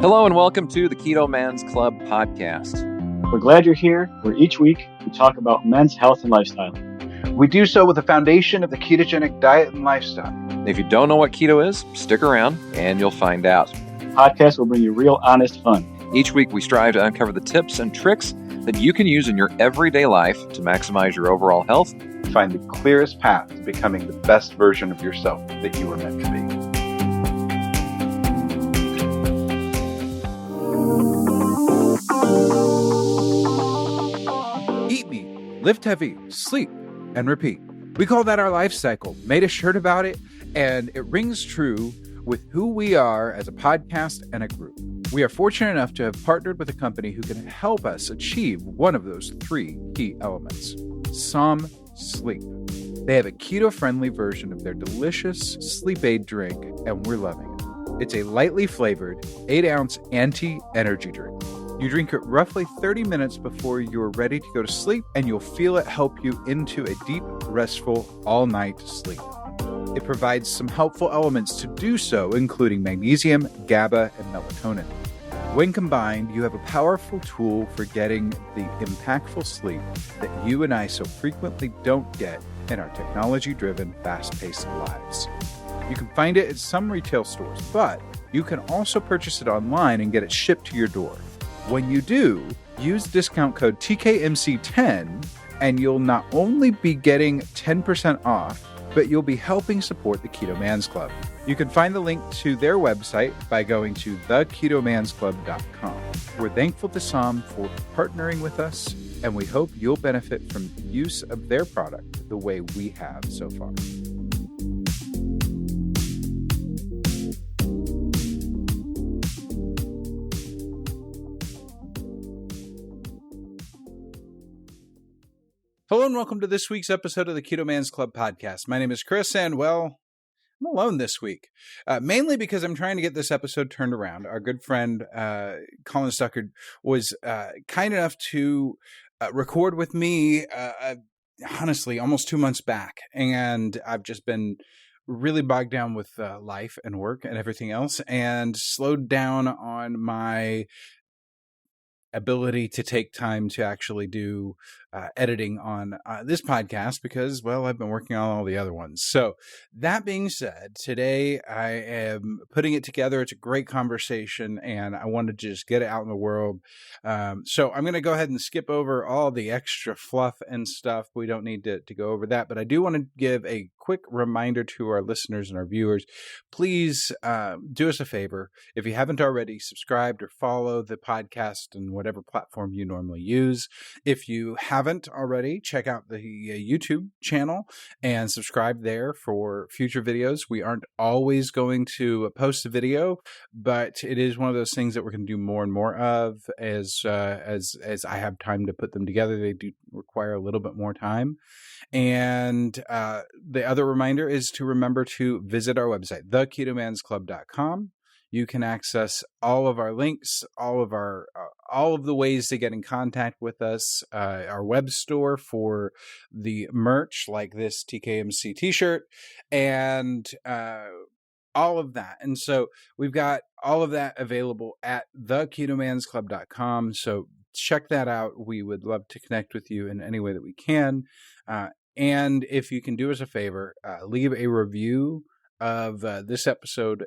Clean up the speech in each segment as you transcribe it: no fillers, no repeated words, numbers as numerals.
Hello and welcome to the Keto Man's Club podcast. We're glad you're here, where each week we talk about men's health and lifestyle. We do so with the foundation of the ketogenic diet and lifestyle. If you don't know what keto is, stick around and you'll find out. The podcast will bring you real, honest fun. Each week we strive to uncover the tips and tricks that you can use in your everyday life to maximize your overall health. Find the clearest path to becoming the best version of yourself that you were meant to be. Eat meat, lift heavy, sleep, and repeat. We call that our life cycle, made a shirt about it, and it rings true with who we are as a podcast and a group. We are fortunate enough to have partnered with a company who can help us achieve one of those three key elements: Som Sleep. They have a keto-friendly version of their delicious sleep aid drink, and we're loving it. It's a lightly flavored 8-ounce anti-energy drink. You drink it roughly 30 minutes before you're ready to go to sleep, and you'll feel it help you into a deep, restful, all-night sleep. It provides some helpful elements to do so, including magnesium, GABA, and melatonin. When combined, you have a powerful tool for getting the impactful sleep that you and I so frequently don't get in our technology-driven, fast-paced lives. You can find it at some retail stores, but you can also purchase it online and get it shipped to your door. When you do, use discount code TKMC10 and you'll not only be getting 10% off, but you'll be helping support the Keto Man's Club. You can find the link to their website by going to theketomansclub.com. We're thankful to Som for partnering with us, and we hope you'll benefit from use of their product the way we have so far. Hello and welcome to this week's episode of the Keto Man's Club podcast. My name is Chris, and well, I'm alone this week, mainly because I'm trying to get this episode turned around. Our good friend Colin Stuckert was kind enough to record with me, honestly, almost 2 months back, and I've just been really bogged down with life and work and everything else, and slowed down on my ability to take time to actually do editing on this podcast because, well, I've been working on all the other ones. So that being said, today I am putting it together. It's a great conversation and I wanted to just get it out in the world. So I'm going to go ahead and skip over all the extra fluff and stuff. We don't need to go over that, but I do want to give a quick reminder to our listeners and our viewers. Please do us a favor. If you haven't already, subscribed or follow the podcast and whatever platform you normally use. If you haven't already, check out the YouTube channel and subscribe there for future videos. We aren't always going to post a video, but it is one of those things that we're going to do more and more of as I have time to put them together. They do require a little bit more time. And the other reminder is to remember to visit our website, theketomansclub.com. You can access all of our links, all of the ways to get in contact with us, our web store for the merch like this TKMC t-shirt, and all of that. And so we've got all of that available at theketomansclub.com. So check that out. We would love to connect with you in any way that we can. And if you can do us a favor, leave a review of this episode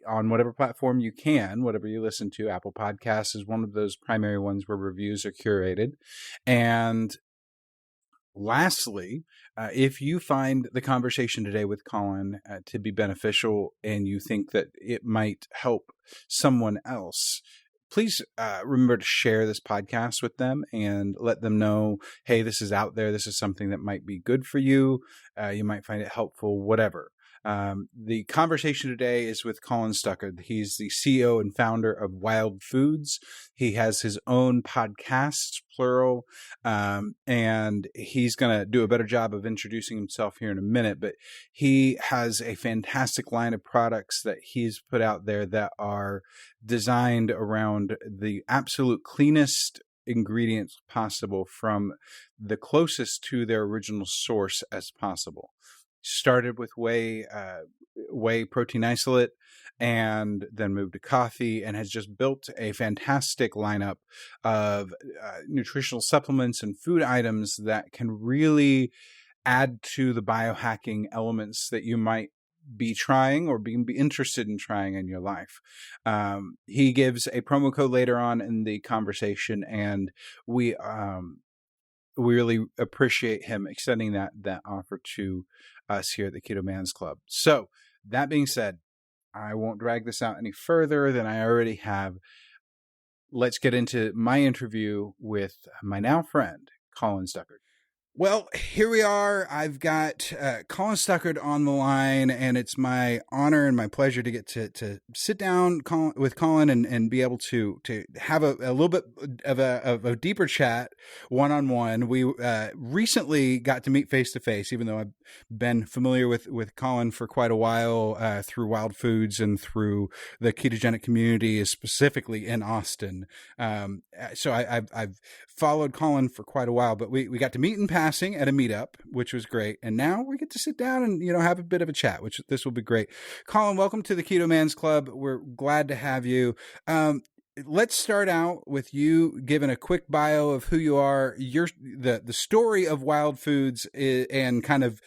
on whatever platform you can, whatever you listen to. Apple Podcasts is one of those primary ones where reviews are curated. And lastly, if you find the conversation today with Colin to be beneficial and you think that it might help someone else, please remember to share this podcast with them and let them know, hey, this is out there. This is something that might be good for you. You might find it helpful, whatever. The conversation today is with Colin Stuckert. He's the CEO and founder of Wild Foods. He has his own podcast, plural, and he's going to do a better job of introducing himself here in a minute, but he has a fantastic line of products that he's put out there that are designed around the absolute cleanest ingredients possible from the closest to their original source as possible. Started with Whey whey protein isolate and then moved to coffee, and has just built a fantastic lineup of nutritional supplements and food items that can really add to the biohacking elements that you might be trying or be interested in trying in your life. He gives a promo code later on in the conversation, and we really appreciate him extending that offer to us here at the Keto Man's Club. So that being said, I won't drag this out any further than I already have. Let's get into my interview with my now friend, Colin Stuckert. Well, here we are. I've got Colin Stuckert on the line, and it's my honor and my pleasure to get to sit down with Colin and be able to have a little bit of a deeper chat one-on-one. We recently got to meet face-to-face, even though I've been familiar with Colin for quite a while through Wild Foods and through the ketogenic community, specifically in Austin. So I've followed Colin for quite a while, but we got to meet in passing at a meetup, which was great. And now we get to sit down and, have a bit of a chat, which this will be great. Colin, welcome to the Keto Man's Club. We're glad to have you. Let's start out with you giving a quick bio of who you are, the story of Wild Foods, and kind of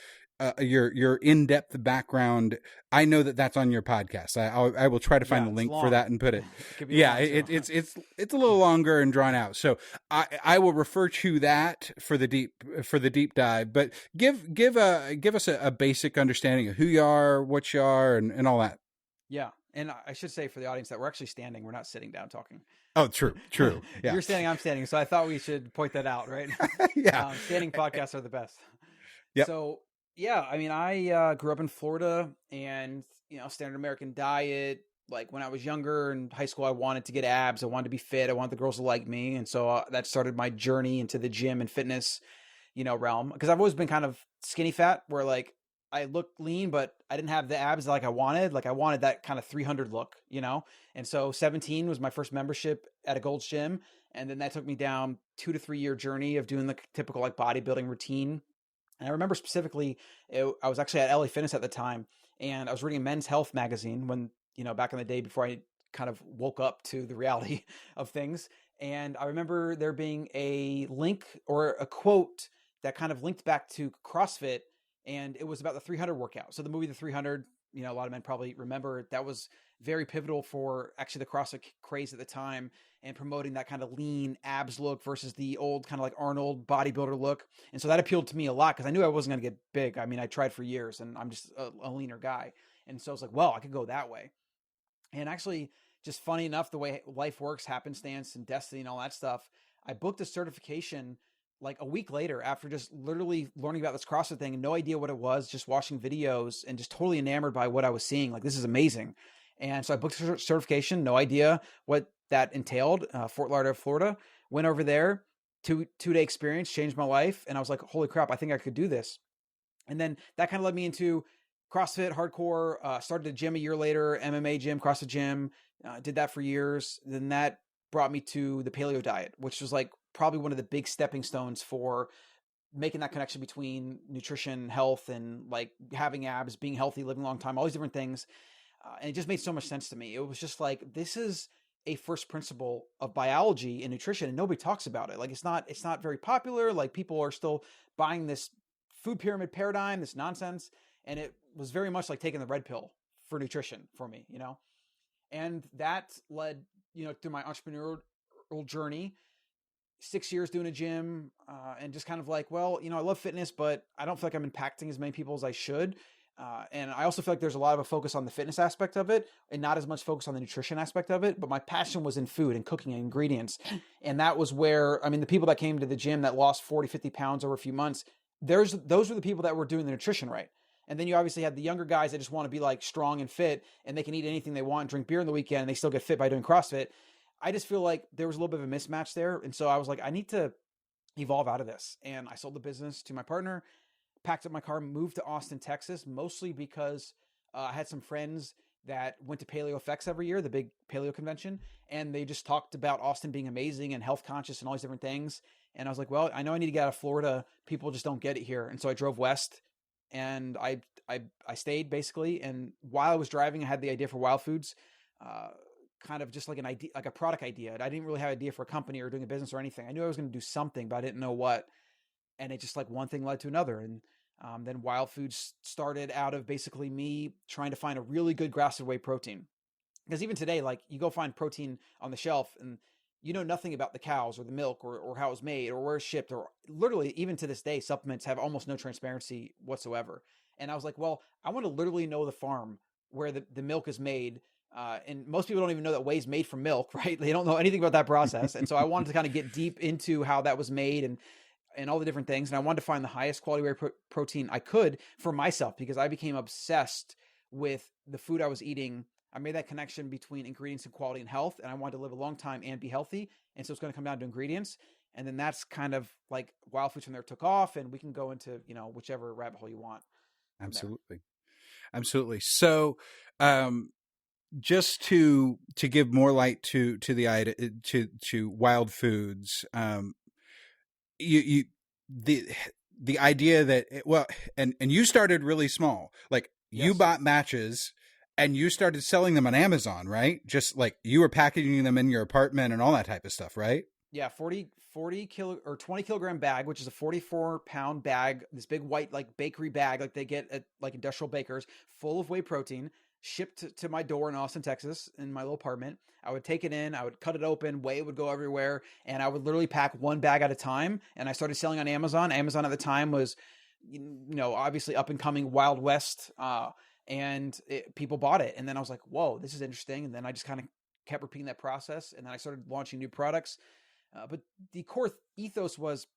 your in-depth background. I know that's on your podcast. I will try to find the link for that and put it. It's a little longer and drawn out. So I will refer to that for the deep dive. But give us a basic understanding of who you are, what you are, and all that. Yeah. And I should say for the audience that we're actually standing. We're not sitting down talking. Oh, true. Yeah. You're standing, I'm standing. So I thought we should point that out, right? Yeah. Standing podcasts are the best. Yep. So, yeah, I mean, I grew up in Florida, and, standard American diet. Like when I was younger in high school, I wanted to get abs. I wanted to be fit. I wanted the girls to like me. And so that started my journey into the gym and fitness, realm. Because I've always been kind of skinny fat, where like I looked lean, but I didn't have the abs like I wanted. Like I wanted that kind of 300 look, And so 17 was my first membership at a Gold's Gym. And then that took me down 2 to 3 year journey of doing the typical like bodybuilding routine. And I remember specifically, I was actually at LA Fitness at the time, and I was reading a Men's Health magazine when, back in the day before I kind of woke up to the reality of things. And I remember there being a link or a quote that kind of linked back to CrossFit, and it was about the 300 workout. So the movie The 300, a lot of men probably remember, that was very pivotal for actually the CrossFit craze at the time, and promoting that kind of lean abs look versus the old kind of like Arnold bodybuilder look. And so that appealed to me a lot because I knew I wasn't going to get big. I mean, I tried for years and I'm just a leaner guy. And so I was like, well, I could go that way. And actually, just funny enough, the way life works, happenstance and destiny and all that stuff, I booked a certification like a week later after just literally learning about this CrossFit thing and no idea what it was, just watching videos and just totally enamored by what I was seeing. Like, this is amazing. And so I booked a certification, no idea what that entailed. Fort Lauderdale, Florida, went over there, two-day experience, changed my life. And I was like, holy crap, I think I could do this. And then that kind of led me into CrossFit hardcore, started a gym a year later, MMA gym, CrossFit gym, did that for years. Then that brought me to the paleo diet, which was like probably one of the big stepping stones for making that connection between nutrition, health, and like having abs, being healthy, living a long time, all these different things. And it just made so much sense to me. It was just like, this is a first principle of biology and nutrition, and nobody talks about it. Like, it's not very popular. Like, people are still buying this food pyramid paradigm, this nonsense. And it was very much like taking the red pill for nutrition for me, and that led, through my entrepreneurial journey, 6 years doing a gym, and just kind of like, well, I love fitness, but I don't feel like I'm impacting as many people as I should. And I also feel like there's a lot of a focus on the fitness aspect of it and not as much focus on the nutrition aspect of it. But my passion was in food and cooking and ingredients. And that was where, the people that came to the gym that lost 40, 50 pounds over a few months, those were the people that were doing the nutrition right. And then you obviously had the younger guys that just want to be like strong and fit, and they can eat anything they want, drink beer on the weekend, and they still get fit by doing CrossFit. I just feel like there was a little bit of a mismatch there. And so I was like, I need to evolve out of this. And I sold the business to my partner, packed up my car, moved to Austin, Texas, mostly because I had some friends that went to Paleo Effects every year, the big paleo convention. And they just talked about Austin being amazing and health conscious and all these different things. And I was like, well, I know I need to get out of Florida. People just don't get it here. And so I drove west, and I I stayed basically. And while I was driving, I had the idea for Wild Foods, kind of just like an idea, like a product idea. I didn't really have an idea for a company or doing a business or anything. I knew I was going to do something, but I didn't know what. And it just like one thing led to another. And then Wild Foods started out of basically me trying to find a really good grass-fed whey protein. Because even today, like you go find protein on the shelf and you know nothing about the cows or the milk or how it's made or where it's shipped, or literally even to this day, supplements have almost no transparency whatsoever. And I was like, well, I want to literally know the farm where the milk is made. And most people don't even know that whey is made from milk, right? They don't know anything about that process. And so I wanted to kind of get deep into how that was made and all the different things. And I wanted to find the highest quality whey protein I could for myself, because I became obsessed with the food I was eating. I made that connection between ingredients and quality and health, and I wanted to live a long time and be healthy. And so it's going to come down to ingredients. And then that's kind of like Wild Foods from there took off, and we can go into, whichever rabbit hole you want. Absolutely. Absolutely. So, just to give more light to the idea, to Wild Foods, the idea that and you started really small, like you bought matches and you started selling them on Amazon, right? Just like you were packaging them in your apartment and all that type of stuff, right? Yeah. 40 kilo or 20 kilogram bag, which is a 44-pound bag, this big white, like bakery bag, like they get at like industrial bakers, full of whey protein, shipped to my door in Austin, Texas, in my little apartment. I would take it in, I would cut it open, whey would go everywhere, and I would literally pack one bag at a time. And I started selling on Amazon. Amazon at the time was, obviously up and coming Wild West, and people bought it. And then I was like, whoa, this is interesting. And then I just kind of kept repeating that process. And then I started launching new products. But the core ethos was,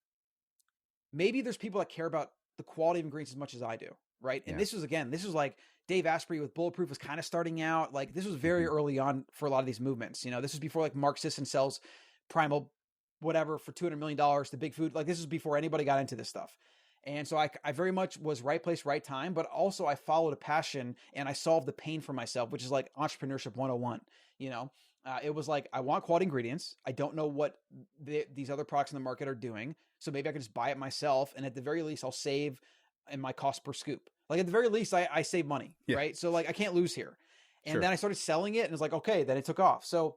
maybe there's people that care about the quality of ingredients as much as I do. Right. And this was like Dave Asprey with Bulletproof was kind of starting out. Like this was very early on for a lot of these movements. This was before like Mark Sisson sells Primal, whatever, for $200 million to Big Food. Like this was before anybody got into this stuff. And so I very much was right place, right time, but also I followed a passion and I solved the pain for myself, which is like entrepreneurship 101. It was like, I want quality ingredients. I don't know what these other products in the market are doing. So maybe I can just buy it myself. And at the very least, I'll save in my cost per scoop. Like at the very least, I save money, right? So like I can't lose here. And then I started selling it and it's like, okay, then it took off. So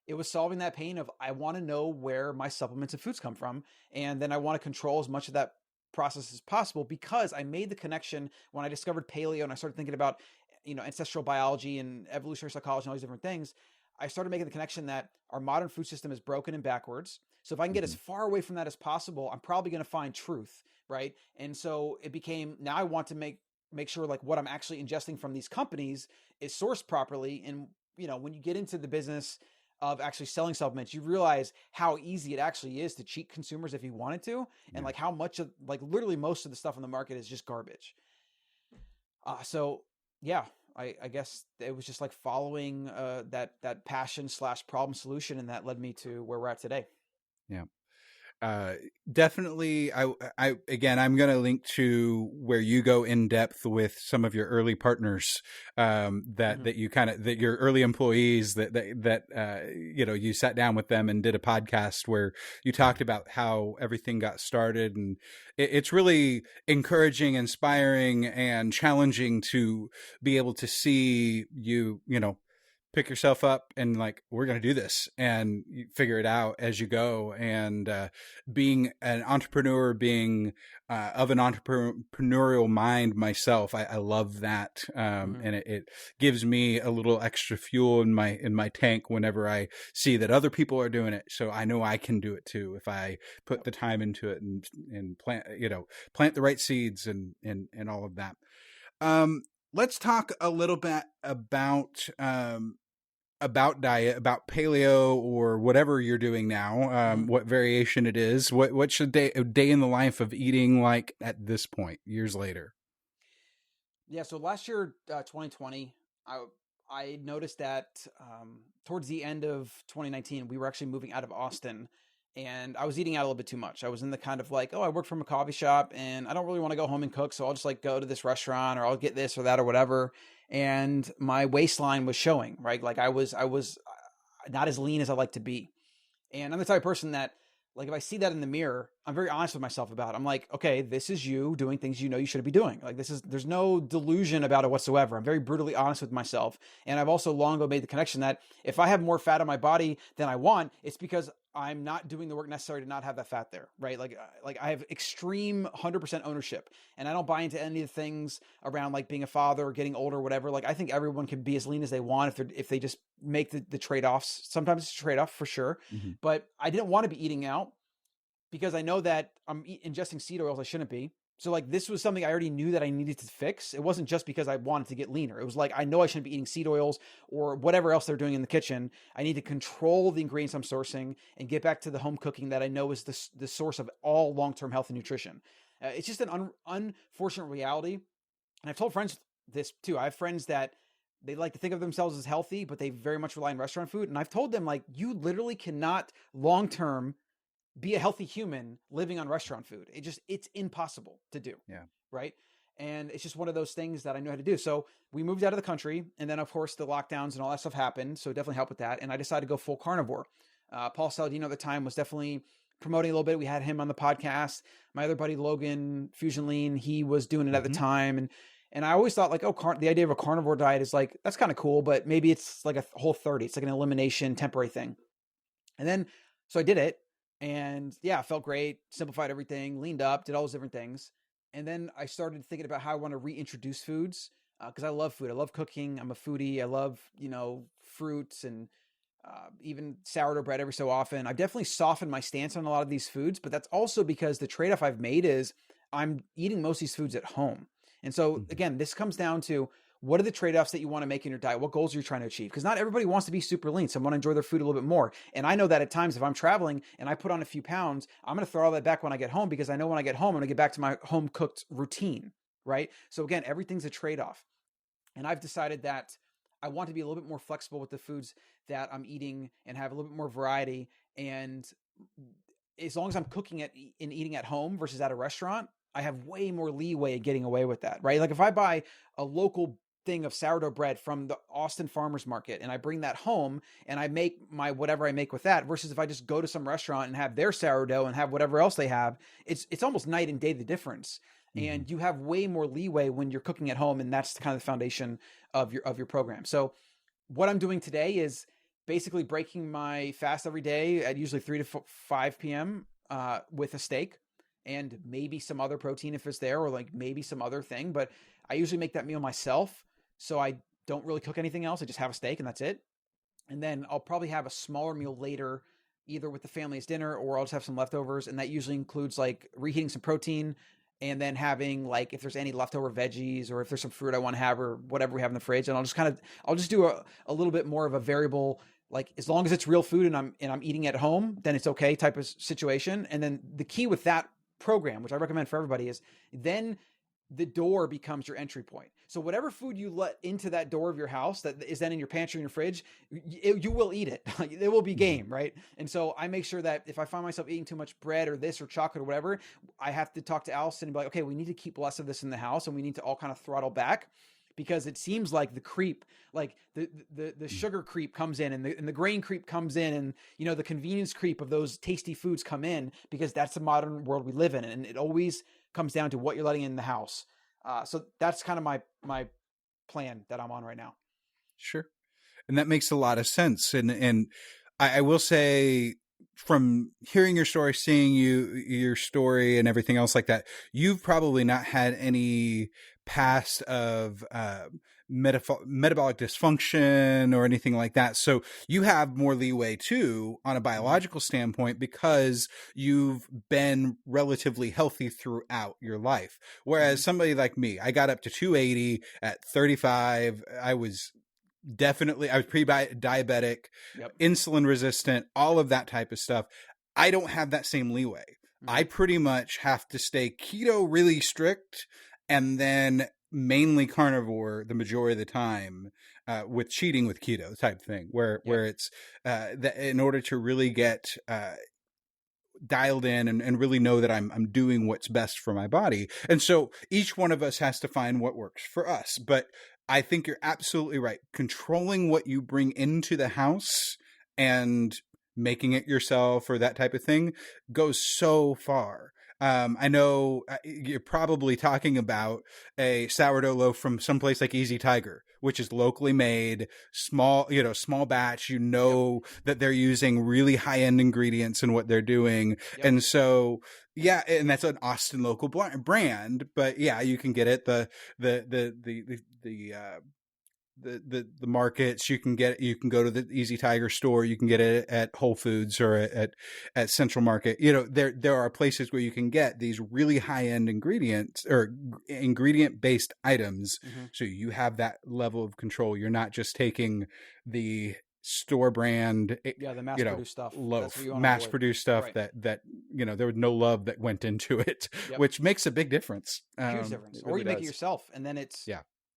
it was solving that pain of, I want to know where my supplements and foods come from. And then I want to control as much of that process as possible, because I made the connection when I discovered paleo and I started thinking about, ancestral biology and evolutionary psychology and all these different things. I started making the connection that our modern food system is broken and backwards. So if I can get as far away from that as possible, I'm probably going to find truth, right? And so it became, now I want to make sure like what I'm actually ingesting from these companies is sourced properly. And, when you get into the business of actually selling supplements, you realize how easy it actually is to cheat consumers if you wanted to. And like how much of, like literally most of the stuff on the market is just garbage. I guess it was just like following that passion / problem solution, and that led me to where we're at today. Yeah. Definitely. Again, I'm going to link to where you go in depth with some of your early partners, that you that your early employees that you sat down with them and did a podcast where you talked about how everything got started. And it's really encouraging, inspiring, and challenging to be able to see you pick yourself up and like, we're going to do this, and you figure it out as you go. And being an entrepreneur, being of an entrepreneurial mind myself, I love that. And it gives me a little extra fuel in my tank whenever I see that other people are doing it. So I know I can do it too if I put the time into it and plant the right seeds and all of that. Let's talk a little bit about diet, about paleo, or whatever you're doing now, what variation it is. What's a day in the life of eating like at this point, years later? Yeah. So last year, 2020, I noticed that towards the end of 2019, we were actually moving out of Austin. And I was eating out a little bit too much. I was in the kind of like, I work from a coffee shop and I don't really want to go home and cook. So I'll just like go to this restaurant, or I'll get this or that or whatever. And my waistline was showing, right? Like I was not as lean as I like to be. And I'm the type of person that like if I see that in the mirror, I'm very honest with myself about it. I'm like, okay, this is you doing things you know you shouldn't be doing. Like there's no delusion about it whatsoever. I'm very brutally honest with myself. And I've also long ago made the connection that if I have more fat on my body than I want, it's because I'm not doing the work necessary to not have that fat there, right? Like I have extreme 100% ownership, and I don't buy into any of the things around like being a father or getting older or whatever. Like I think everyone can be as lean as they want if they just make the trade-offs. Sometimes it's a trade-off for sure, but I didn't want to be eating out because I know that I'm ingesting seed oils I shouldn't be. So like this was something I already knew that I needed to fix. It wasn't just because I wanted to get leaner. It was like, I know I shouldn't be eating seed oils or whatever else they're doing in the kitchen. I need to control the ingredients I'm sourcing and get back to the home cooking that I know is the source of all long-term health and nutrition. It's just an unfortunate reality. And I've told friends this too. I have friends that they like to think of themselves as healthy, but they very much rely on restaurant food. And I've told them like, you literally cannot long-term be a healthy human living on restaurant food. It's impossible to do. Yeah. Right. And it's just one of those things that I know how to do. So we moved out of the country, and then of course the lockdowns and all that stuff happened. So it definitely helped with that. And I decided to go full carnivore. Paul Saladino at the time was definitely promoting a little bit. We had him on the podcast. My other buddy, Logan Fusion Lean, he was doing it at the time. And I always thought like, the idea of a carnivore diet is like, that's kind of cool, but maybe it's like a whole 30. It's like an elimination temporary thing. And then, so I did it. And yeah, felt great, simplified everything, leaned up, did all those different things. And then I started thinking about how I want to reintroduce foods because I love food. I love cooking. I'm a foodie. I love, fruits and even sourdough bread every so often. I've definitely softened my stance on a lot of these foods, but that's also because the trade-off I've made is I'm eating most of these foods at home. And so again, this comes down to what are the trade-offs that you want to make in your diet? What goals are you trying to achieve? Because not everybody wants to be super lean. Some want to enjoy their food a little bit more. And I know that at times if I'm traveling and I put on a few pounds, I'm going to throw all that back when I get home because I know when I get home, I'm going to get back to my home cooked routine, right? So again, everything's a trade-off. And I've decided that I want to be a little bit more flexible with the foods that I'm eating and have a little bit more variety. And as long as I'm cooking it and eating at home versus at a restaurant, I have way more leeway in getting away with that, right? Like if I buy a local thing of sourdough bread from the Austin Farmers Market and I bring that home and I make my whatever I make with that versus if I just go to some restaurant and have their sourdough and have whatever else they have, it's almost night and day the difference. And you have way more leeway when you're cooking at home, and that's kind of the foundation of your program. So what I'm doing today is basically breaking my fast every day at usually 3 to 5 p.m. With a steak and maybe some other protein if it's there, or like maybe some other thing, but I usually make that meal myself. So I don't really cook anything else. I just have a steak and that's it. And then I'll probably have a smaller meal later, either with the family as dinner, or I'll just have some leftovers. And that usually includes like reheating some protein and then having like, if there's any leftover veggies or if there's some fruit I want to have or whatever we have in the fridge. And I'll just do a little bit more of a variable, like as long as it's real food and I'm eating at home, then it's okay type of situation. And then the key with that program, which I recommend for everybody, is then the door becomes your entry point. So whatever food you let into that door of your house that is then in your pantry and your fridge, you will eat it. It will be game, right? And so I make sure that if I find myself eating too much bread or this or chocolate or whatever, I have to talk to Allison and be like, okay, we need to keep less of this in the house and we need to all kind of throttle back, because it seems like the creep, like the sugar creep comes in and the grain creep comes in, and the convenience creep of those tasty foods come in, because that's the modern world we live in. And it always comes down to what you're letting in the house. So that's kind of my plan that I'm on right now. Sure. And that makes a lot of sense. And I will say, from hearing your story, seeing your story and everything else like that, you've probably not had any past of metabolic dysfunction or anything like that. So you have more leeway too on a biological standpoint because you've been relatively healthy throughout your life. Whereas somebody like me, I got up to 280 at 35. I was pre-diabetic, insulin resistant, all of that type of stuff. I don't have that same leeway. I pretty much have to stay keto really strict and then mainly carnivore the majority of the time, with cheating with keto type thing, where it's in order to really get dialed in and really know that I'm doing what's best for my body. And so each one of us has to find what works for us. But I think you're absolutely right. Controlling what you bring into the house and making it yourself or that type of thing goes so far. I know you're probably talking about a sourdough loaf from someplace like Easy Tiger, which is locally made, small batch, that they're using really high end ingredients in what they're doing. Yep. And so, yeah, and that's an Austin local brand, but yeah, you can get it, the markets, you can go to the Easy Tiger store, you can get it at Whole Foods or at Central Market. There are places where you can get these really high end ingredients or ingredient based items. Mm-hmm. So you have that level of control. You're not just taking the store brand, the mass produced stuff, loaf, mass produced stuff, right, that there was no love that went into it, which makes a big difference. Huge difference. Or you make it yourself, and then it's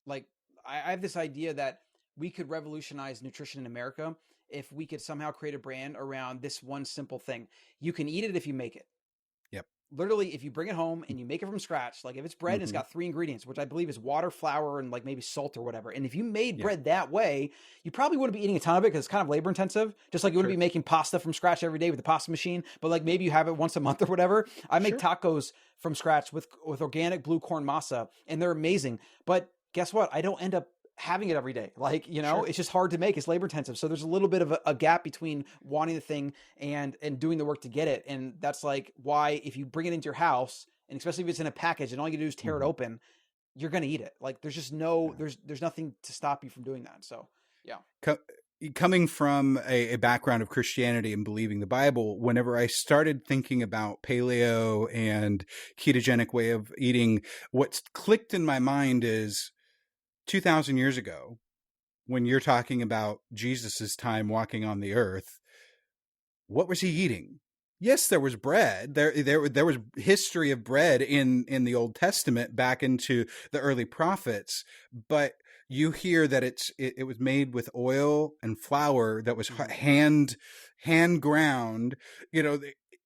like, I have this idea that we could revolutionize nutrition in America if we could somehow create a brand around this one simple thing. You can eat it if you make it. Yep. Literally, if you bring it home and you make it from scratch, like if it's bread and it's got 3 ingredients, which I believe is water, flour, and like maybe salt or whatever. And if you made bread that way, you probably wouldn't be eating a ton of it because it's kind of labor intensive. Just like you wouldn't be making pasta from scratch every day with the pasta machine, but like maybe you have it once a month or whatever. I make tacos from scratch with organic blue corn masa, and they're amazing. But guess what? I don't end up having it every day. Like, it's just hard to make. It's labor intensive. So there's a little bit of a gap between wanting the thing and doing the work to get it. And that's like why if you bring it into your house, and especially if it's in a package and all you do is tear it open, you're going to eat it. Like there's just there's nothing to stop you from doing that. So yeah. Coming from a background of Christianity and believing the Bible, whenever I started thinking about paleo and ketogenic way of eating, what's clicked in my mind is 2,000 years ago, when you're talking about Jesus's time walking on the earth, what was he eating? Yes, there was bread. There was history of bread in the Old Testament back into the early prophets, but you hear that it was made with oil and flour that was hand ground.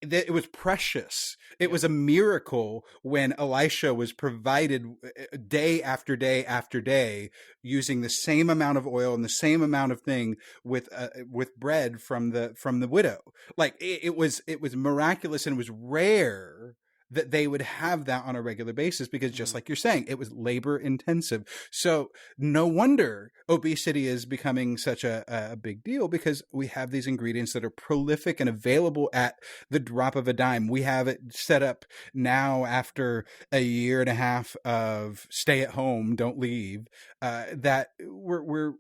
It was precious. It was a miracle when Elisha was provided day after day after day using the same amount of oil and the same amount of thing with bread from the widow. Like it was miraculous, and it was rare that they would have that on a regular basis because just like you're saying, it was labor intensive. So no wonder obesity is becoming such a big deal, because we have these ingredients that are prolific and available at the drop of a dime. We have it set up now after a year and a half of stay at home, don't leave, that we're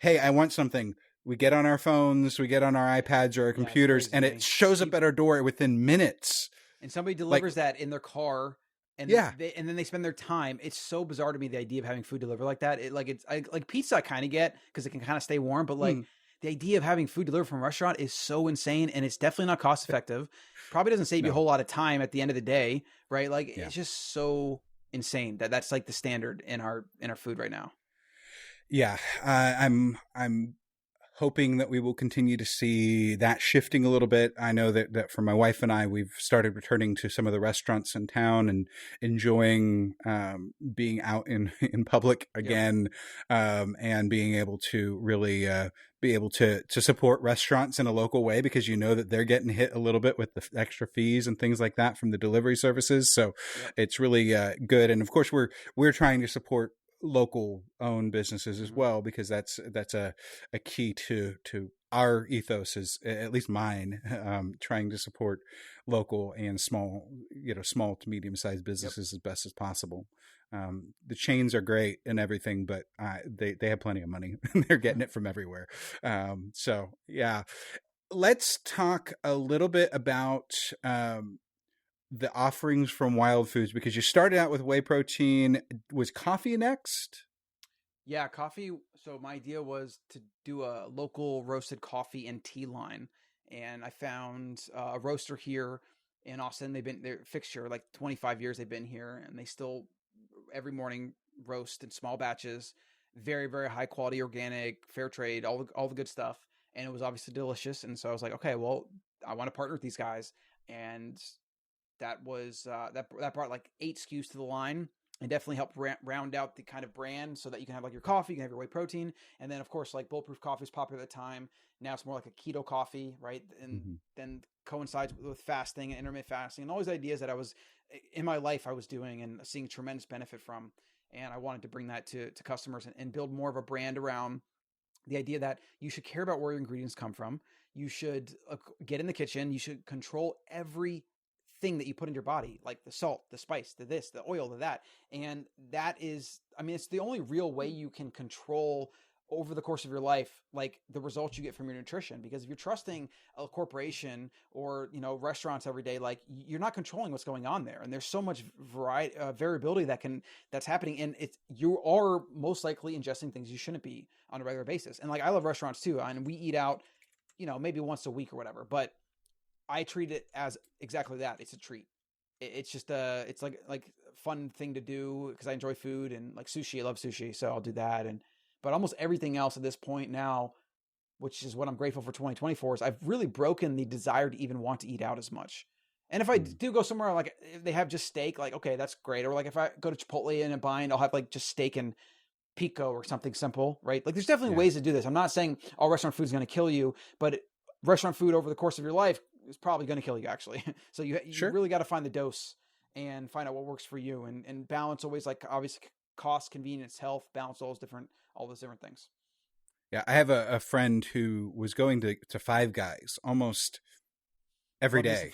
hey, I want something. We get on our phones, we get on our iPads or our computers, and it shows up at our door within minutes. And somebody delivers that in their car, and and then they spend their time. It's so bizarre to me, the idea of having food delivered like that. Like pizza, I kind of get because it can kind of stay warm, but like the idea of having food delivered from a restaurant is so insane, and it's definitely not cost effective. Probably doesn't save you a whole lot of time at the end of the day, right? Like it's just so insane that's like the standard in our food right now. Yeah, I'm hoping that we will continue to see that shifting a little bit. I know that for my wife and I, we've started returning to some of the restaurants in town and enjoying being out in public again, and being able to really be able to support restaurants in a local way, because that they're getting hit a little bit with the extra fees and things like that from the delivery services. So it's really good. And of course, we're trying to support local owned businesses as well, because that's a key to our ethos, is at least mine, trying to support local and small to medium sized businesses as best as possible. The chains are great and everything, but they have plenty of money and they're getting it from everywhere. So yeah, let's talk a little bit about the offerings from Wild Foods, because you started out with whey protein. Was coffee next? Yeah, coffee. So my idea was to do a local roasted coffee and tea line. And I found a roaster here in Austin. They're fixture, like 25 years they've been here, and they still every morning roast in small batches, very, very high quality, organic, fair trade, all the good stuff. And it was obviously delicious. And so I was like, okay, well, I want to partner with these guys. And that was that brought like 8 SKUs to the line. and definitely helped round out the kind of brand so that you can have like your coffee, you can have your whey protein. And then of course, like bulletproof coffee is popular at the time. Now it's more like a keto coffee, right? And then coincides with fasting and intermittent fasting and all these ideas that I was in my life I was doing and seeing tremendous benefit from. And I wanted to bring that to customers and build more of a brand around the idea that you should care about where your ingredients come from. You should get in the kitchen. You should control every thing that you put in your body, like the salt, the spice, the this, the oil, the that. And that is, I mean, it's the only real way you can control over the course of your life, like the results you get from your nutrition. Because if you're trusting a corporation or, you know, restaurants every day, like you're not controlling what's going on there. And there's so much variability that's happening. And you are most likely ingesting things you shouldn't be on a regular basis. And like, I love restaurants too. And we eat out, you know, maybe once a week or whatever, but I treat it as exactly that. It's a treat. It's just it's like fun thing to do because I enjoy food and like sushi. I love sushi, so I'll do that. But almost everything else at this point now, which is what I'm grateful for 2024, is I've really broken the desire to even want to eat out as much. And if I do go somewhere, like if they have just steak, like, okay, that's great. Or like if I go to Chipotle in a bind, I'll have like just steak and pico or something simple, right? Like there's definitely ways to do this. I'm not saying all restaurant food is going to kill you, but restaurant food over the course of your life is probably going to kill you actually. So you really got to find the dose and find out what works for you and balance always, like obviously cost, convenience, health, balance all those different things. Yeah. I have a friend who was going to Five Guys almost every day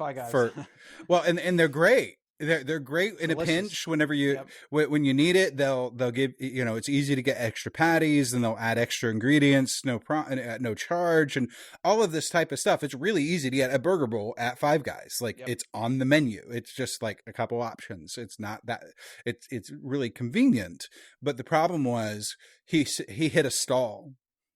well, and they're great. They're great in a pinch whenever when you need it. They'll give, you know, it's easy to get extra patties and they'll add extra ingredients, no charge, and all of this type of stuff. It's really easy to get a burger bowl at Five Guys. Like it's on the menu. It's just like a couple options. It's not that it's really convenient. But the problem was he hit a stall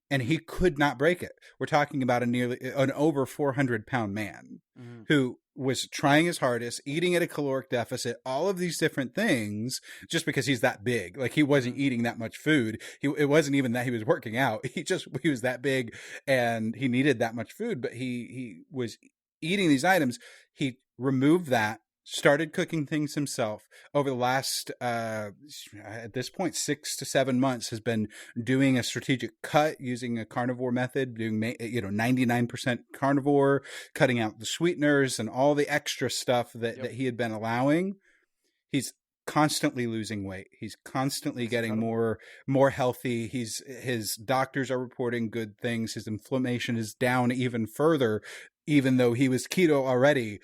and he could not break it. We're talking about an over 400-pound man who was trying his hardest, eating at a caloric deficit, all of these different things, just because he's that big. Like he wasn't eating that much food. It wasn't even that he was working out. He was that big and he needed that much food, but he was eating these items. He removed that, started cooking things himself. Over the last, at this point, 6 to 7 months, has been doing a strategic cut using a carnivore method, doing 99% carnivore, cutting out the sweeteners and all the extra stuff that he had been allowing. He's constantly losing weight. He's constantly getting more healthy. His doctors are reporting good things. His inflammation is down even further, even though he was keto already.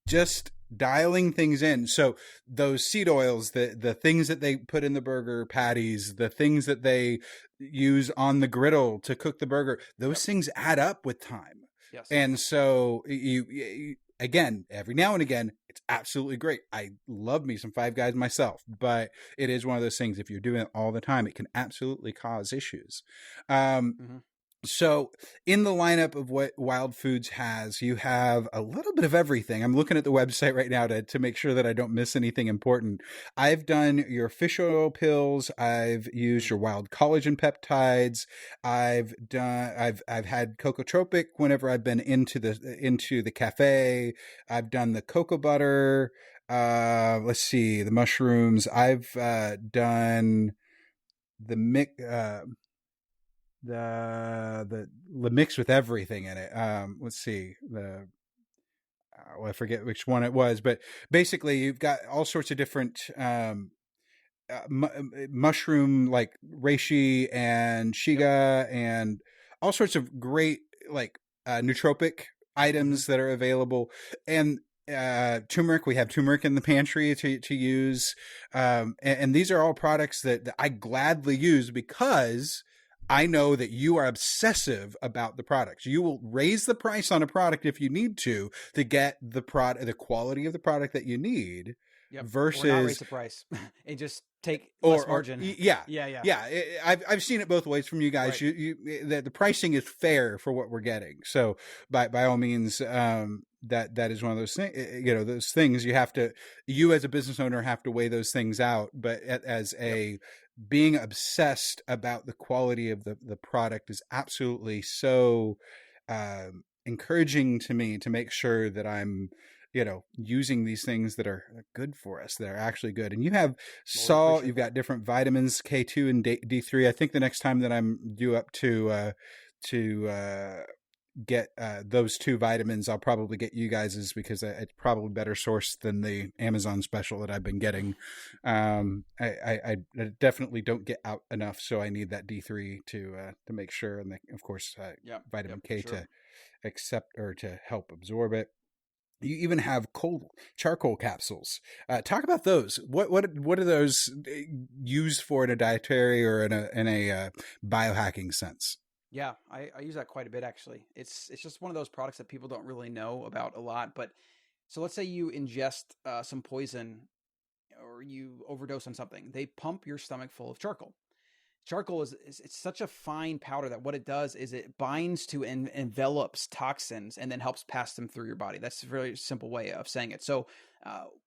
Just dialing things in. So those seed oils, the things that they put in the burger patties, the things that they use on the griddle to cook the burger, those things add up with time. Yes. And so you again, every now and again, it's absolutely great. I love me some Five Guys myself, but it is one of those things, if you're doing it all the time, it can absolutely cause issues. So in the lineup of what Wild Foods has, you have a little bit of everything. I'm looking at the website right now to make sure that I don't miss anything important. I've done your fish oil pills. I've used your wild collagen peptides. I've had Cocotropic whenever I've been into the cafe. I've done the cocoa butter. Let's see, the mushrooms. I've done the mix with everything in it. Let's see, I forget which one it was, but basically you've got all sorts of different mushroom, like reishi and shiga, and all sorts of great like nootropic items that are available. And turmeric, we have turmeric in the pantry to use, and these are all products that I gladly use because I know that you are obsessive about the products. You will raise the price on a product if you need to get the quality of the product that you need. Versus or not raise the price and just take less margin. Yeah. I've seen it both ways from you guys. Right. The pricing is fair for what we're getting. So by all means, that is one of those things. You know, those things you as a business owner have to weigh those things out. But as being obsessed about the quality of the product is absolutely so encouraging to me to make sure that I'm using these things that are good for us, that are actually good. And you have salt, you've got different vitamins, K2 and D3. I think the next time that I'm due up to get those two vitamins, I'll probably get you guys's, because it's probably better sourced than the Amazon special that I've been getting. I definitely don't get out enough, so I need that D3 to make sure, and of course vitamin K to accept or to help absorb it. You even have cold charcoal capsules. Talk about those. What are those used for in a dietary or in a biohacking sense? Yeah, I use that quite a bit, actually. It's just one of those products that people don't really know about a lot. But so let's say you ingest some poison, or you overdose on something. They pump your stomach full of charcoal. Charcoal is it's such a fine powder that what it does is it binds to and envelops toxins and then helps pass them through your body. That's a very simple way of saying it. So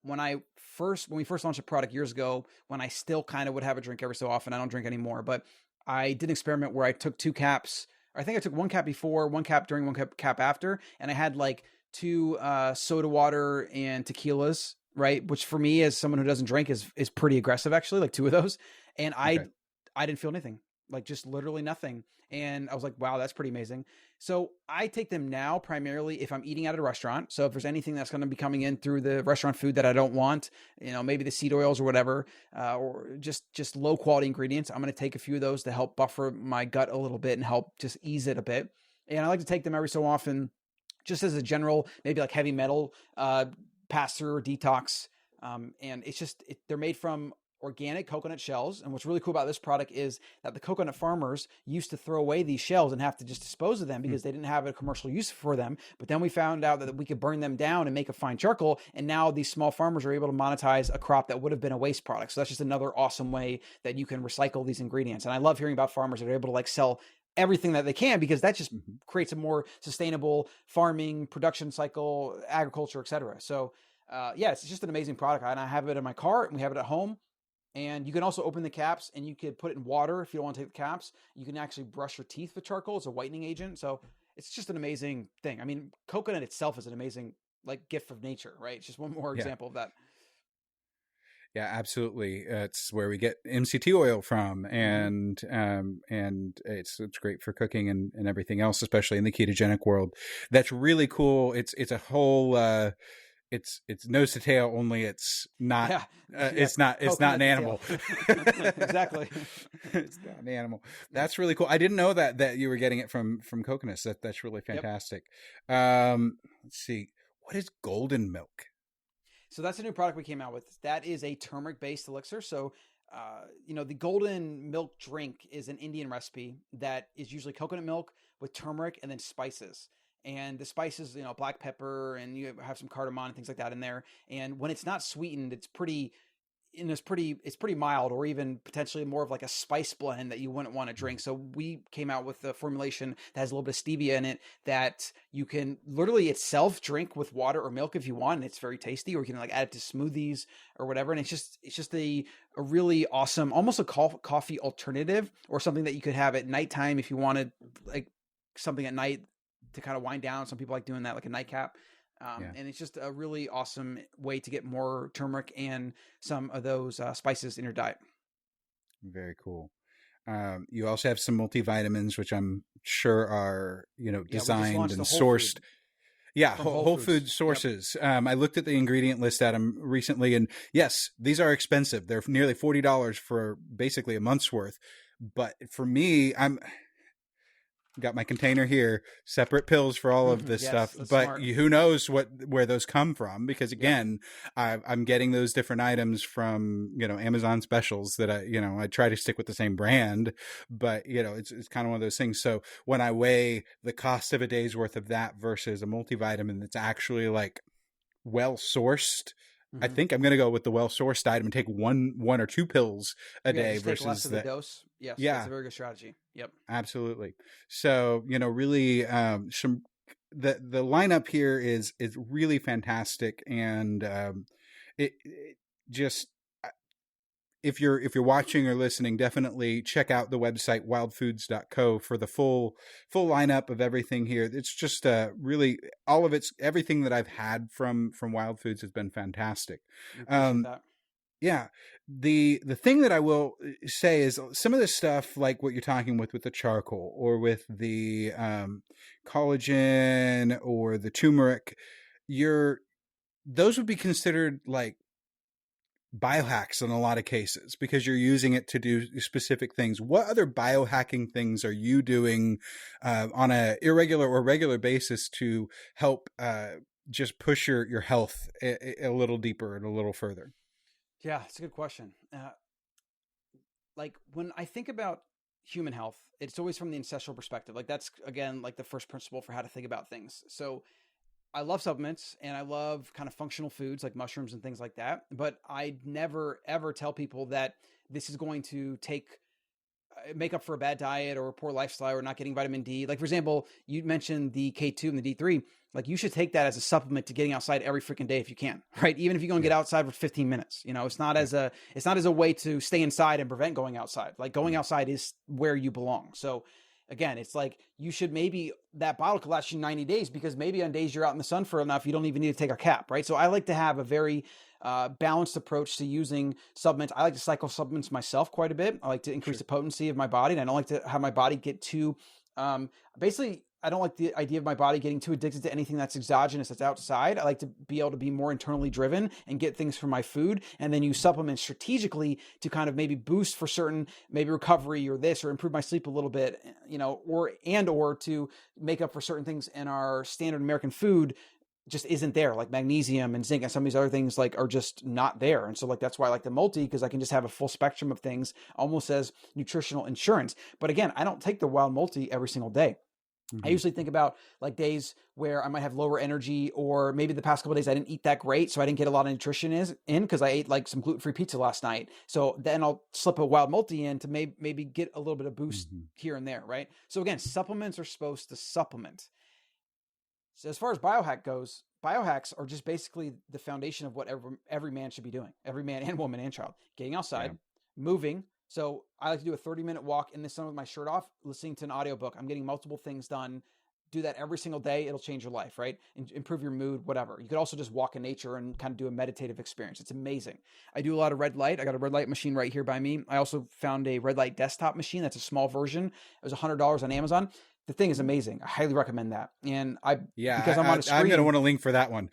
when we first launched a product years ago, when I still kind of would have a drink every so often, I don't drink anymore, but I did an experiment where I took 2 caps. I think I took 1 cap before, 1 cap during, 1 cap after, and I had like 2 soda water and tequilas, right? Which for me, as someone who doesn't drink, is pretty aggressive, actually, like 2 of those. And I didn't feel anything, like just literally nothing. And I was like, wow, that's pretty amazing. So I take them now primarily if I'm eating at a restaurant. So if there's anything that's going to be coming in through the restaurant food that I don't want, maybe the seed oils or whatever, or just low quality ingredients, I'm going to take a few of those to help buffer my gut a little bit and help just ease it a bit. And I like to take them every so often, just as a general, maybe like heavy metal pass through or detox. And it's just, they're made from organic coconut shells. And what's really cool about this product is that the coconut farmers used to throw away these shells and have to just dispose of them because they didn't have a commercial use for them. But then we found out that we could burn them down and make a fine charcoal. And now these small farmers are able to monetize a crop that would have been a waste product. So that's just another awesome way that you can recycle these ingredients. And I love hearing about farmers that are able to like sell everything that they can, because that just creates a more sustainable farming, production cycle, agriculture, etc. So it's just an amazing product. And I have it in my car and we have it at home. And you can also open the caps and you could put it in water if you don't want to take the caps. You can actually brush your teeth with charcoal. It's a whitening agent. So it's just an amazing thing. I mean, coconut itself is an amazing like gift of nature, right? It's just one more example of that. Yeah, absolutely. It's where we get MCT oil from, and it's great for cooking and everything else, especially in the ketogenic world. That's really cool. It's a whole. It's nose to tail, only it's not. It's not an animal. Exactly. It's not an animal. That's really cool. I didn't know that you were getting it from coconuts. That's really fantastic. Let's see. What is golden milk? So that's a new product we came out with. That is a turmeric-based elixir. So, the golden milk drink is an Indian recipe that is usually coconut milk with turmeric and then spices. And the spices, black pepper, and you have some cardamom and things like that in there. And when it's not sweetened, it's pretty mild, or even potentially more of like a spice blend that you wouldn't want to drink. So we came out with a formulation that has a little bit of stevia in it that you can literally itself drink with water or milk if you want. And it's very tasty, or you can like add it to smoothies or whatever. And it's just a really awesome, almost a coffee alternative, or something that you could have at nighttime if you wanted like something at night to kind of wind down. Some people like doing that, like a nightcap. And it's just a really awesome way to get more turmeric and some of those spices in your diet. Very cool. You also have some multivitamins, which I'm sure are, designed and sourced. Whole food sources. Yep. I looked at the ingredient list at them recently, and yes, these are expensive. They're nearly $40 for basically a month's worth. But for me, got my container here, separate pills for all of this stuff, but who knows where those come from, because again, I'm getting those different items from, Amazon specials that I try to stick with the same brand, but it's kind of one of those things. So when I weigh the cost of a day's worth of that versus a multivitamin that's actually like well sourced, I think I'm going to go with the well-sourced item and take one or 2 pills a day versus less of the dose. Yes, that's a very good strategy. Yep, absolutely. So really, the lineup here is really fantastic, and it just if you're watching or listening, definitely check out the website wildfoods.co for the full lineup of everything here. It's just really all of everything that I've had from Wild Foods has been fantastic. We appreciate that. Yeah. The thing that I will say is some of the stuff like what you're talking with the charcoal or with the collagen or the turmeric, those would be considered like biohacks in a lot of cases because you're using it to do specific things. What other biohacking things are you doing on a irregular or regular basis to help just push your health a little deeper and a little further? Yeah, it's a good question. Like when I think about human health, it's always from the ancestral perspective. Like that's again, like the first principle for how to think about things. So I love supplements and I love kind of functional foods like mushrooms and things like that. But I never, ever tell people that this is going to make up for a bad diet or a poor lifestyle or not getting vitamin D. Like, for example, you mentioned the K2 and the D3. Like you should take that as a supplement to getting outside every freaking day if you can, right? Even if you go and get outside for 15 minutes, it's not as a way to stay inside and prevent going outside. Like going outside is where you belong. So again, it's like you should that bottle could last you 90 days because maybe on days you're out in the sun for enough, you don't even need to take a cap, right? So I like to have a very balanced approach to using supplements. I like to cycle supplements myself quite a bit. I like to increase the potency of my body, and I don't like to have my body get too, basically, I don't like the idea of my body getting too addicted to anything that's exogenous, that's outside. I like to be able to be more internally driven and get things from my food and then use supplements strategically to kind of maybe boost for certain, maybe recovery or this, or improve my sleep a little bit, or to make up for certain things in our standard American food just isn't there, like magnesium and zinc and some of these other things like are just not there. And so like, that's why I like the multi, because I can just have a full spectrum of things almost as nutritional insurance. But again, I don't take the wild multi every single day. I usually think about like days where I might have lower energy, or maybe the past couple of days I didn't eat that great, so I didn't get a lot of nutrition in because I ate like some gluten-free pizza last night. So then I'll slip a wild multi in to maybe get a little bit of boost here and there, right? So again, supplements are supposed to supplement. So as far as biohack goes, biohacks are just basically the foundation of what every man should be doing, every man and woman and child, getting outside, moving. So I like to do a 30-minute walk in the sun with my shirt off, listening to an audiobook. I'm getting multiple things done. Do that every single day. It'll change your life, right? Improve your mood, whatever. You could also just walk in nature and kind of do a meditative experience. It's amazing. I do a lot of red light. I got a red light machine right here by me. I also found a red light desktop machine. That's a small version. It was $100 on Amazon. The thing is amazing. I highly recommend that. And because I'm on a screen, I'm going to want to link for that one.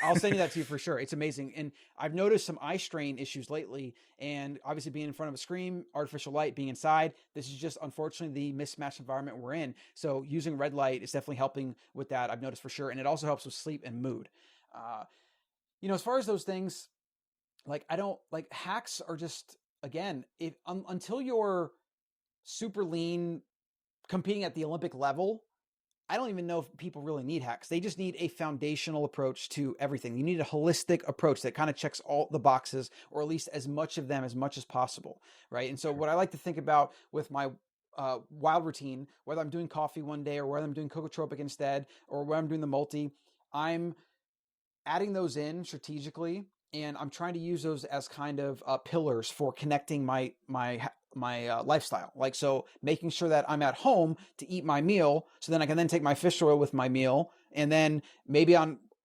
I'll send you that to you for sure. It's amazing. And I've noticed some eye strain issues lately. And obviously being in front of a screen, artificial light, being inside, this is just unfortunately the mismatched environment we're in. So using red light is definitely helping with that. I've noticed for sure. And it also helps with sleep and mood. As far as those things, like hacks are just, again, until you're super lean, competing at the Olympic level, I don't even know if people really need hacks. They just need a foundational approach to everything. You need a holistic approach that kind of checks all the boxes, or at least as much of them as much as possible, right? And so what I like to think about with my wild routine, whether I'm doing coffee one day or whether I'm doing cocotropic instead, or whether I'm doing the multi, I'm adding those in strategically, and I'm trying to use those as kind of pillars for connecting my lifestyle. Like, so making sure that I'm at home to eat my meal, so then I can then take my fish oil with my meal. And then maybe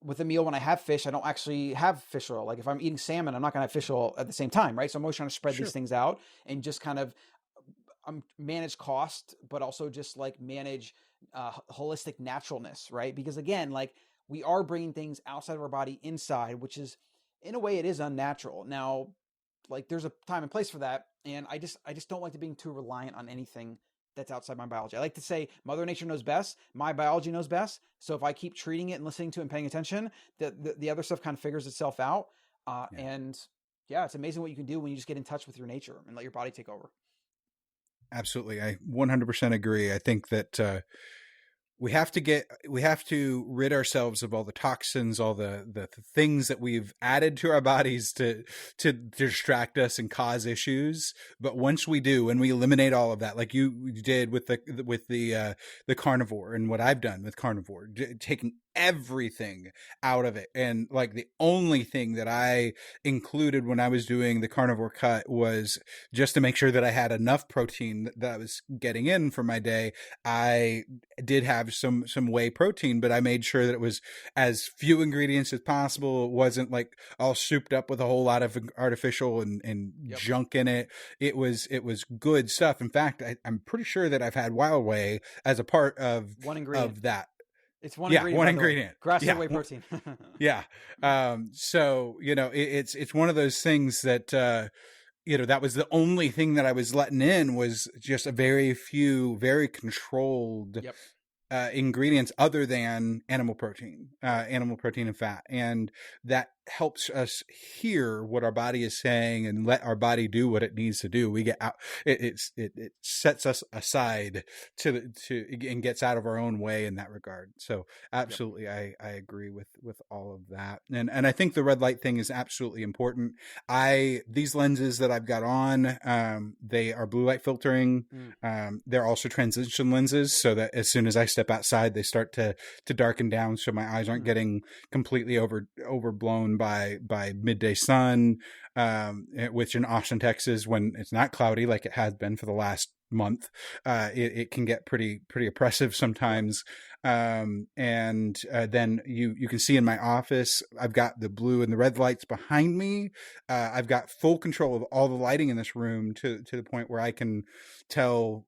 with a meal when I have fish, I don't actually have fish oil. Like if I'm eating salmon, I'm not going to have fish oil at the same time, right? So I'm always trying to spread these things out and just kind of manage cost, but also just like manage holistic naturalness, right? Because again, like we are bringing things outside of our body inside, which is, in a way, it is unnatural. Now, like there's a time and place for that. And I just don't like to being too reliant on anything that's outside my biology. I like to say Mother Nature knows best. My biology knows best. So if I keep treating it and listening to it and paying attention, the other stuff kind of figures itself out. And yeah, it's amazing what you can do when you just get in touch with your nature and let your body take over. Absolutely. I 100% agree. I think that we have to rid ourselves of all the toxins, all the things that we've added to our bodies to distract us and cause issues. But once we do, and we eliminate all of that, like you did with the carnivore, and what I've done with carnivore, taking everything out of it. And like the only thing that I included when I was doing the carnivore cut was just to make sure that I had enough protein that I was getting in for my day. I did have some whey protein, but I made sure that it was as few ingredients as possible. It wasn't like all souped up with a whole lot of artificial and junk in it. It was good stuff. In fact, I'm pretty sure that I've had wild whey as a part of one ingredient of that. It's one ingredient. One ingredient. Grass-fed whey protein. Yeah. So, it's one of those things that, that was the only thing that I was letting in, was just a very few, very controlled ingredients other than animal protein and fat. And that helps us hear what our body is saying and let our body do what it needs to do. We get out, it sets us aside and gets out of our own way in that regard. So absolutely. I agree with all of that. And I think the red light thing is absolutely important. These lenses that I've got on, they are blue light filtering. They're also transition lenses, so that as soon as I step outside, they start to darken down, so my eyes aren't getting completely overblown by midday sun, which in Austin, Texas, when it's not cloudy like it has been for the last month, it can get pretty oppressive sometimes. And then you can see in my office, I've got the blue and the red lights behind me. I've got full control of all the lighting in this room to the point where I can tell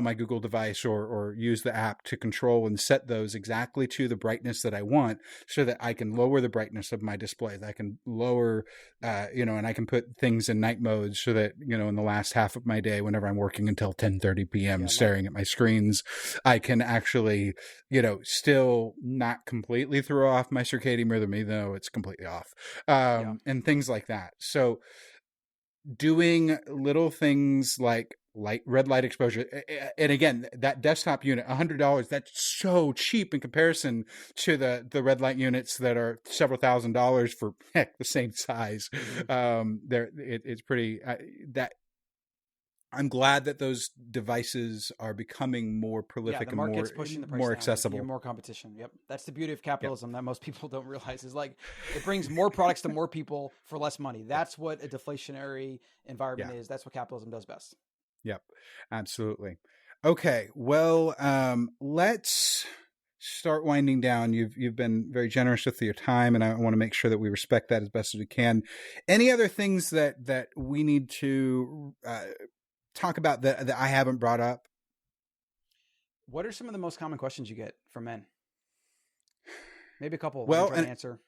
my Google device or use the app to control and set those exactly to the brightness that I want, so that I can lower the brightness of my displays. I can lower, and I can put things in night mode, so that, in the last half of my day, whenever I'm working until 10:30 p.m. staring at my screens, I can actually, still not completely throw off my circadian rhythm, even though it's completely off, and things like that. So doing little things like red light exposure. And again, that desktop unit, $100, that's so cheap in comparison to the red light units that are several $1,000s for the same size. It's pretty, I'm glad that those devices are becoming more prolific and more accessible. More competition. Yep. That's the beauty of capitalism that most people don't realize, is like it brings more products to more people for less money. That's what a deflationary environment is. That's what capitalism does best. Yep, absolutely. Okay, well, let's start winding down. You've been very generous with your time, and I want to make sure that we respect that as best as we can. Any other things that we need to talk about that I haven't brought up? What are some of the most common questions you get from men? Maybe a couple. Well, and answer.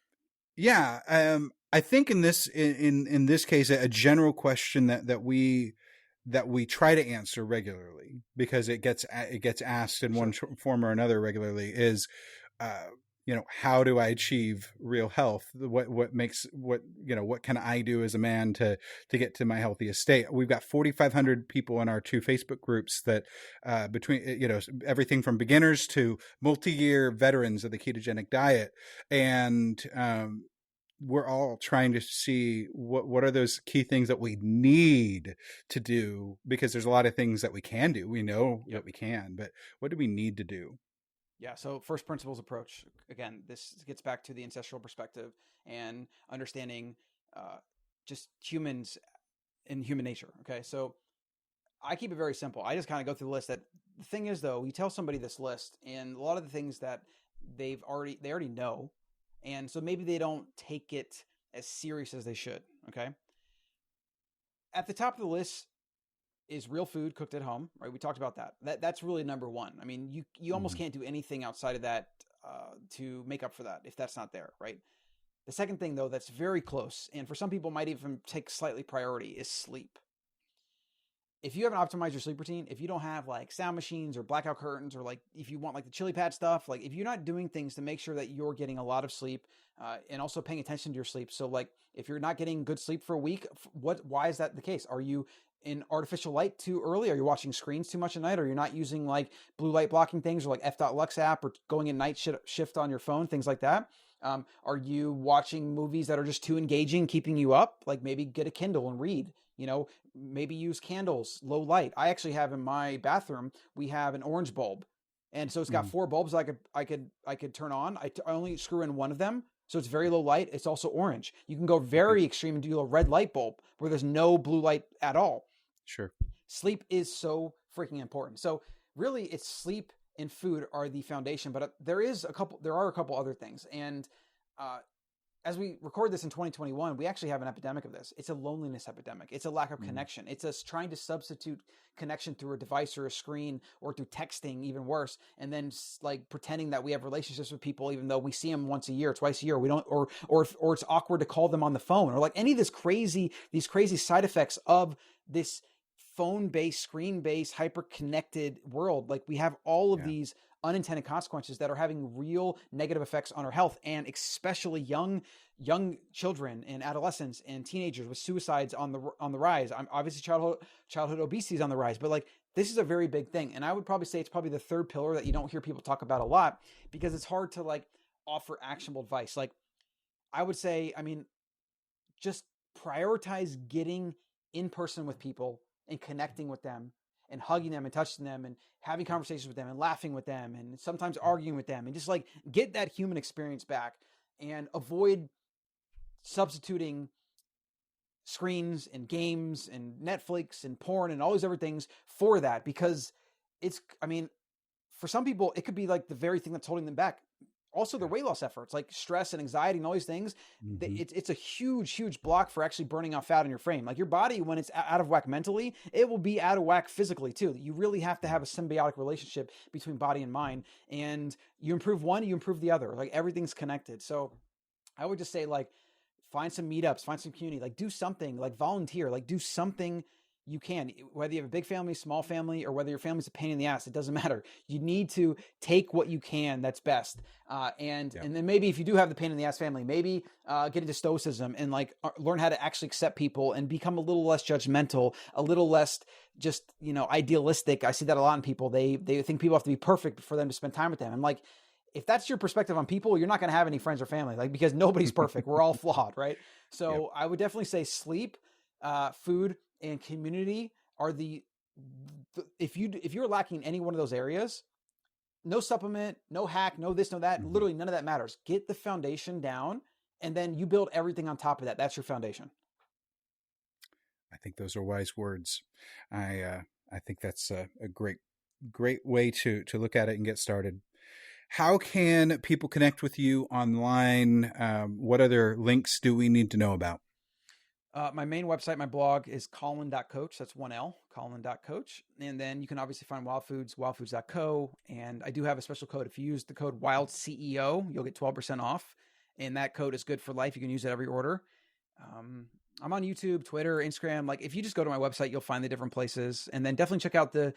Yeah, I think in this case, a general question that we try to answer regularly, because it gets asked in one form or another regularly, is, how do I achieve real health? What can I do as a man to get to my healthiest state? We've got 4,500 people in our 2 Facebook groups that, between, everything from beginners to multi-year veterans of the ketogenic diet. And, we're all trying to see what are those key things that we need to do, because there's a lot of things that we can do. We know that we can, but what do we need to do? Yeah. So first principles approach. Again, this gets back to the ancestral perspective and understanding just humans and human nature. Okay. So I keep it very simple. I just kind of go through the list. That the thing is, though, you tell somebody this list, and a lot of the things that they already know. And so maybe they don't take it as serious as they should. Okay. At the top of the list is real food cooked at home, right? We talked about that. That's really number one. I mean, you almost can't do anything outside of that to make up for that if that's not there, right? The second thing, though, that's very close, and for some people might even take slightly priority, is sleep. If you haven't optimized your sleep routine, if you don't have like sound machines or blackout curtains, or like if you want like the chili pad stuff, like if you're not doing things to make sure that you're getting a lot of sleep, and also paying attention to your sleep. So like if you're not getting good sleep for a week, why is that the case? Are you in artificial light too early? Are you watching screens too much at night? Or you're not using like blue light blocking things or like F.Lux app or going in night shift on your phone, things like that? Are you watching movies that are just too engaging, keeping you up? Like maybe get a Kindle and read, maybe use candles, low light. I actually have in my bathroom, we have an orange bulb. And so it's got 4 bulbs I could turn on. I only screw in one of them. So it's very low light. It's also orange. You can go very extreme and do a red light bulb where there's no blue light at all. Sure. Sleep is so freaking important. So really it's sleep and food are the foundation, but there are a couple other things. And as we record this in 2021, we actually have an epidemic of this. It's a loneliness epidemic. It's a lack of connection. It's us trying to substitute connection through a device or a screen or through texting, even worse. And then like pretending that we have relationships with people, even though we see them once a year, twice a year. We don't, or it's awkward to call them on the phone or like any of these crazy side effects of this phone-based, screen-based, hyper-connected world. Like we have all of these unintended consequences that are having real negative effects on our health, and especially young children and adolescents and teenagers with suicides on the rise. Obviously childhood obesity is on the rise, but like this is a very big thing. And I would probably say it's probably the third pillar that you don't hear people talk about a lot because it's hard to like offer actionable advice. Like I would say, just prioritize getting in person with people and connecting with them and hugging them and touching them and having conversations with them and laughing with them and sometimes arguing with them and just like get that human experience back and avoid substituting screens and games and Netflix and porn and all these other things for that, because for some people, it could be like the very thing that's holding them back. Also, their weight loss efforts, like stress and anxiety and all these things, it's a huge, huge block for actually burning off fat in your frame. Like your body, when it's out of whack mentally, it will be out of whack physically too. You really have to have a symbiotic relationship between body and mind. And you improve one, you improve the other. Like everything's connected. So I would just say like, find some meetups, find some community, like do something, like volunteer, like do something you can, whether you have a big family, small family, or whether your family's a pain in the ass, it doesn't matter. You need to take what you can that's best. And then maybe if you do have the pain in the ass family, maybe get into stoicism and like learn how to actually accept people and become a little less judgmental, a little less just, idealistic. I see that a lot in people. They think people have to be perfect for them to spend time with them. And like, if that's your perspective on people, you're not going to have any friends or family, like, because nobody's perfect. We're all flawed. Right. So I would definitely say sleep, food, and community are if you're lacking in any one of those areas, no supplement, no hack, no this, no that, literally none of that matters. Get the foundation down and then you build everything on top of that. That's your foundation. I think those are wise words. I think that's a great way to look at it and get started. How can people connect with you online? What other links do we need to know about? My main website, my blog is colin.coach. That's 1L, colin.coach. And then you can obviously find Wild Foods, wildfoods.co. And I do have a special code. If you use the code WILDCEO, you'll get 12% off. And that code is good for life. You can use it every order. I'm on YouTube, Twitter, Instagram. Like if you just go to my website, you'll find the different places. And then definitely check out the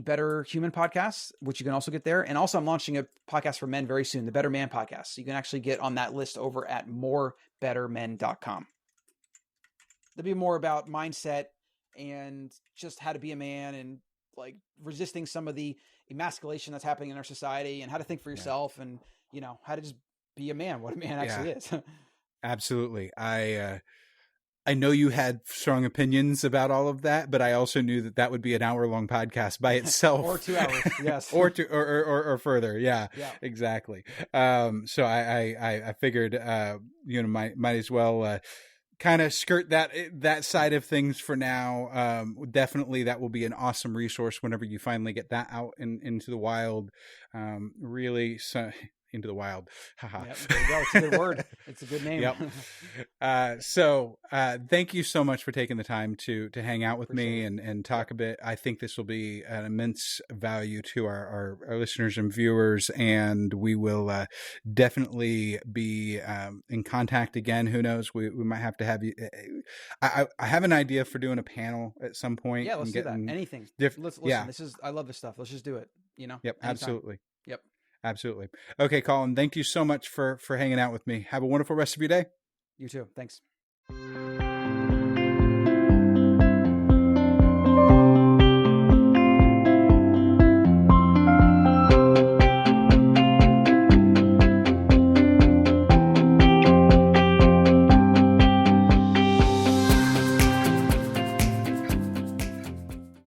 Better Human podcast, which you can also get there. And also I'm launching a podcast for men very soon, the Better Man podcast. So you can actually get on that list over at morebettermen.com. There'll be more about mindset and just how to be a man and like resisting some of the emasculation that's happening in our society and how to think for yourself and, how to just be a man, what a man actually is. Absolutely. I know you had strong opinions about all of that, but I also knew that would be an hour-long podcast by itself, or 2 hours, yes, or further. Yeah, exactly. So I figured, might as well kind of skirt that side of things for now. Definitely, that will be an awesome resource whenever you finally get that out into the wild. Really. Into the wild. Yep, there you go. It's a good word. It's a good name. Yep. So thank you so much for taking the time to hang out with me and talk a bit. I think this will be an immense value to our listeners and viewers, and we will definitely be in contact again. Who knows? We might have to have you. I have an idea for doing a panel at some point. Yeah, let's do that. Anything. Listen, I love this stuff. Let's just do it. Yep. Anytime. Absolutely. Yep. Absolutely. Okay, Colin, thank you so much for hanging out with me. Have a wonderful rest of your day. You too. Thanks.